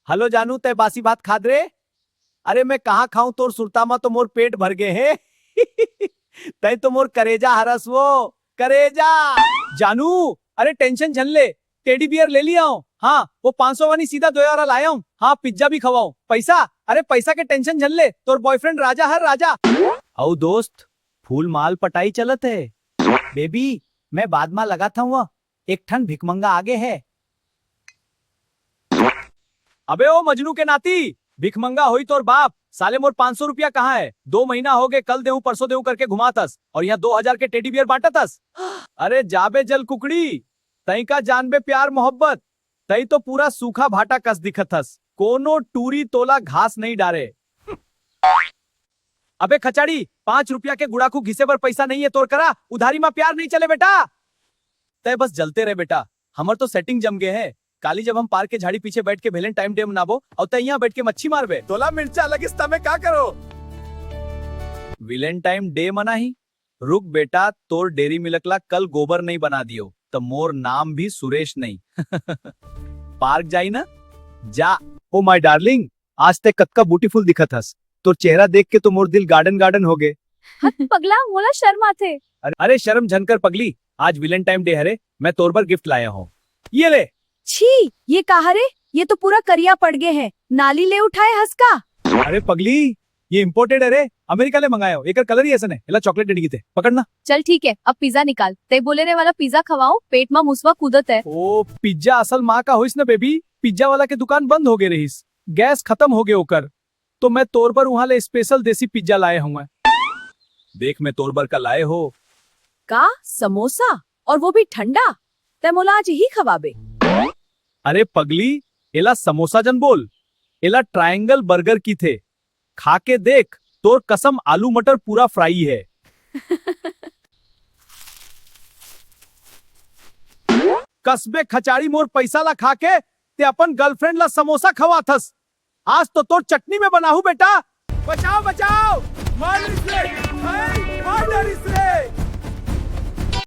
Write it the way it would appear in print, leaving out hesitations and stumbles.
Hello जानू, तय बासी भात खाद रे? अरे मैं कहाँ खाऊं, तोर सुरतामा तो मोर पेट भर गए है। तय तो मोर करेजा हरस वो करेजा। जानू, अरे टेंशन झन ले, टेडी बियर ले लिया हूँ। हाँ, वो 500 वाली सीधा 2 वाला लाया हूँ। हाँ, पिज्जा भी खवाऊं। पैसा, अरे पैसा के टेंशन झन ले, तोर बॉयफ्रेंड राजा हर राजा। औ दोस्त, फूल माल पटाई चलत है। बेबी, मैं बाद में लगा था वह एक ठन भिकमंगा आगे है। अबे ओ मजनू के नाती, भिकमंगा होई तोर बाप। साले मोर 500 रुपया कहाँ है? 2 महीना हो गए, कल देऊ परसों देऊ करके घुमातस और यहाँ 2000 के टेडी बियर बांटतस। अरे जाबे जल कुकड़ी, तई का जानबे प्यार मोहब्बत। तई तो पूरा सूखा भाटा कस दिखतस, कोनो टूरी तोला घास नहीं डारे। अबे खचाड़ी, 5 रुपया के गुड़ाकू घिसे पर पैसा नहीं है तोर करा, उधारी में प्यार नहीं चले बेटा। तय बस जलते रहे बेटा, हमर तो सेटिंग जम गए है। काली जब हम पार्क के झाड़ी पीछे बैठ के वैलेंटाइन डे मनाबो और तय यहाँ बैठ के मच्छी मारबे। तोला मिर्चा लगिस तमे का करो? वैलेंटाइन डे मना ही रुक बेटा, तोर डेरी मिलकला कल गोबर नहीं बना दियो तो मोर नाम भी सुरेश नहीं। पार्क जाई ना जा। ओ माय डार्लिंग, आज ते कक्का ब्यूटीफुल दिखत हस। तोर चेहरा देख के तो मोर दिल गार्डन गार्डन हो गए। पगला मोला शर्म आथे। अरे शर्म झनकर पगली, आज वैलेंटाइन डे हरे, मैं तोर पर गिफ्ट लाया हूँ। ये ले। छी, ये कहा रे? ये तो पूरा करिया पड़ गए है, नाली ले उठाए हंसका। अरे पगली, ये इम्पोर्टेड है रे, अमेरिका ले मंगाया हो। एकर कलर ही ऐसा है, एला चॉकलेट डेडी थे, पकड़ना। चल ठीक है, अब पिज्जा निकाल। ते बोले रे वाला पिज्जा खवाओ, पेट में मुसवा कूदत है। ओ पिज्जा असल माँ का होइस ना बेबी, पिज्जा वाला के दुकान बंद हो गए रहीस, गैस खत्म हो गए होकर, तो मैं तोर पर वहाँ ले स्पेशल देसी पिज्जा लाए हूँ। देख मैं तोर पर का लाए हो का समोसा, और वो भी ठंडा। ते मोला आज ही खवाबे। अरे पगली, एला समोसा जन बोल, एला ट्रायंगल बर्गर की थे। खा के देख, तोर कसम आलू मटर पूरा फ्राई है। कसबे खचाड़ी, मोर पैसा ला खा के ते अपन गर्लफ्रेंड ला समोसा खवा थस। आज तो तोर चटनी में बनाहू बेटा। बचाओ बचाओ, मार इसे, मार इसे।